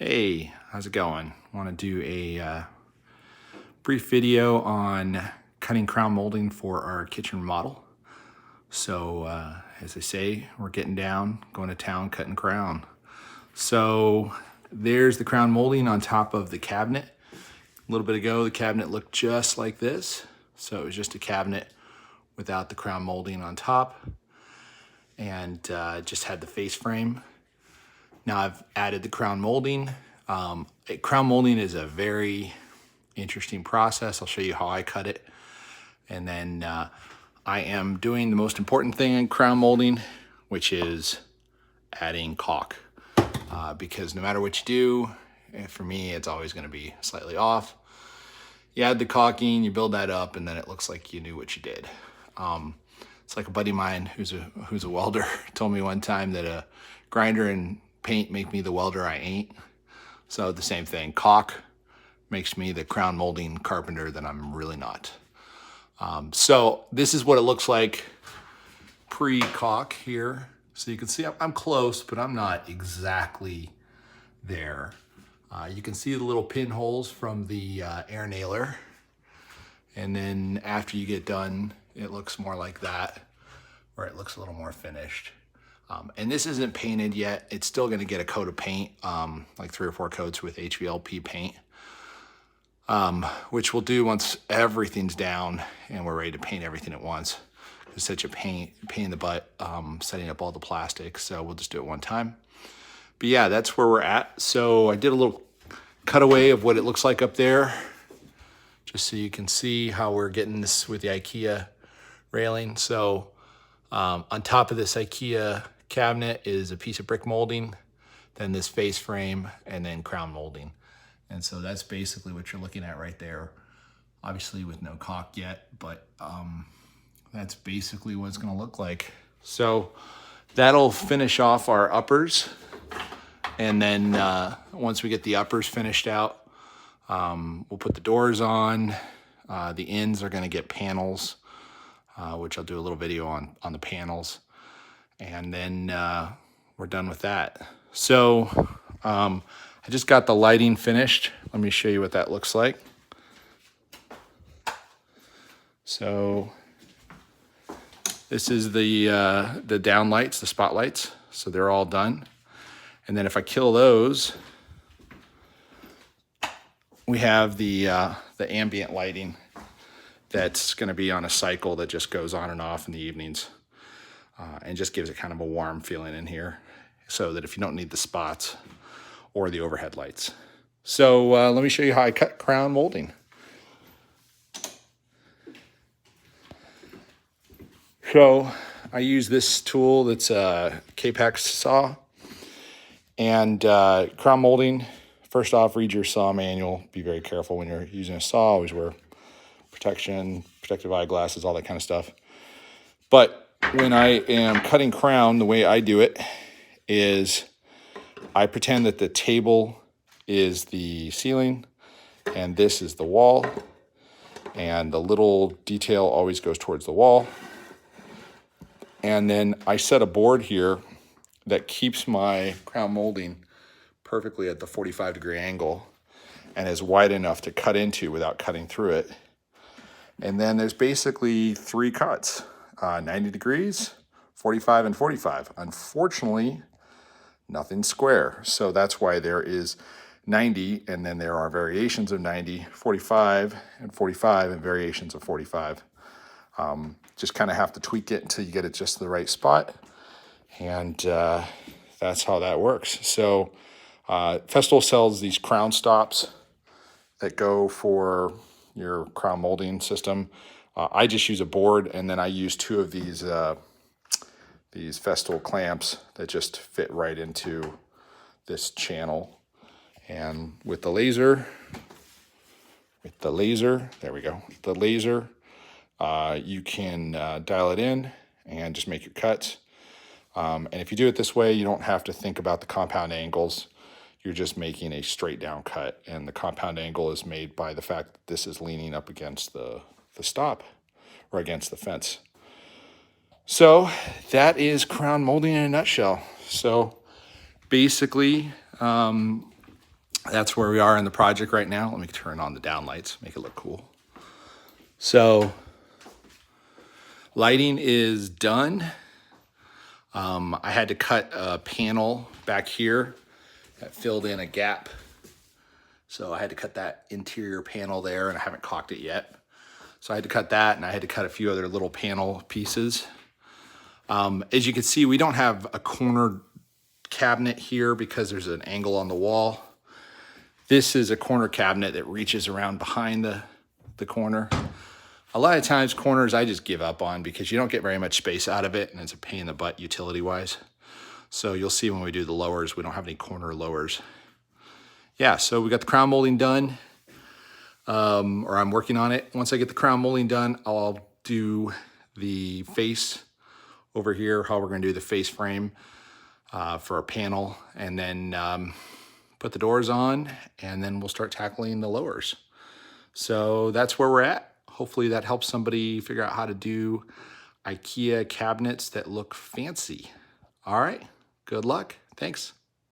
Hey, how's it going? Want to do a brief video on cutting crown molding for our kitchen remodel. So as I say, we're getting down, going to town, cutting crown. So there's the crown molding on top of the cabinet. A little bit ago, the cabinet looked just like this. So it was just a cabinet without the crown molding on top, and just had the face frame. Now I've added the crown molding. Crown molding is a very interesting process. I'll show you how I cut it. And then I am doing the most important thing in crown molding, which is adding caulk. Because no matter what you do, for me, it's always gonna be slightly off. You add the caulking, you build that up, and then it looks like you knew what you did. It's like a buddy of mine who's a welder told me one time that a grinder and paint make me the welder I ain't. So the same thing, caulk makes me the crown molding carpenter that I'm really not. So this is what it looks like pre-caulk here. So you can see I'm close, but I'm not exactly there. You can see the little pinholes from the air nailer. And then after you get done, it looks more like that, where it looks a little more finished. And this isn't painted yet. It's still gonna get a coat of paint, like 3 or 4 coats with HVLP paint, which we'll do once everything's down and we're ready to paint everything at once. It's such a pain in the butt setting up all the plastic, so we'll just do it one time. But yeah, that's where we're at. So I did a little cutaway of what it looks like up there, just so you can see how we're getting this with the IKEA railing. So on top of this IKEA cabinet is a piece of brick molding, then this face frame, and then crown molding. And so that's basically what you're looking at right there. Obviously with no caulk yet, but that's basically what it's gonna look like. So that'll finish off our uppers. And then once we get the uppers finished out, we'll put the doors on. The ends are gonna get panels, which I'll do a little video on the panels. And then we're done with that. So I just got the lighting finished. Let me show you what that looks like. So this is the down lights, the spotlights. So they're all done. And then if I kill those, we have the ambient lighting that's gonna be on a cycle that just goes on and off in the evenings, and just gives it kind of a warm feeling in here, so that if you don't need the spots or the overhead lights. So let me show you how I cut crown molding. So I use this tool that's a K-Pax saw. And crown molding, first off, read your saw manual. Be very careful when you're using a saw. Always wear protection, protective eyeglasses, all that kind of stuff. But when I am cutting crown, the way I do it is I pretend that the table is the ceiling and this is the wall. And the little detail always goes towards the wall. And then I set a board here that keeps my crown molding perfectly at the 45-degree angle and is wide enough to cut into without cutting through it. And then there's basically 3 cuts, 90 degrees, 45, and 45. Unfortunately, nothing square. So that's why there is 90, and then there are variations of 90, 45, and 45, and variations of 45. Just kind of have to tweak it until you get it just the right spot. And that's how that works. So Festool sells these crown stops that go for your crown molding system. I just use a board, and then I use 2 of these Festool clamps that just fit right into this channel. And with the laser, there we go. The laser, you can dial it in and just make your cuts. And if you do it this way, you don't have to think about the compound angles. You're just making a straight down cut. And the compound angle is made by the fact that this is leaning up against the stop or against the fence. So that is crown molding in a nutshell. So basically, that's where we are in the project right now. Let me turn on the down lights, make it look cool. So lighting is done. I had to cut a panel back here that filled in a gap. So I had to cut that interior panel there, and I haven't caulked it yet. So I had to cut that, and I had to cut a few other little panel pieces. As you can see, we don't have a corner cabinet here because there's an angle on the wall. This is a corner cabinet that reaches around behind the corner. A lot of times corners I just give up on because you don't get very much space out of it, and it's a pain in the butt utility-wise. So you'll see when we do the lowers, we don't have any corner lowers. Yeah, so we got the crown molding done, or I'm working on it. Once I get the crown molding done, I'll do the face over here, how we're gonna do the face frame for a panel, and then put the doors on, and then we'll start tackling the lowers. So that's where we're at. Hopefully that helps somebody figure out how to do IKEA cabinets that look fancy. All right, good luck. Thanks.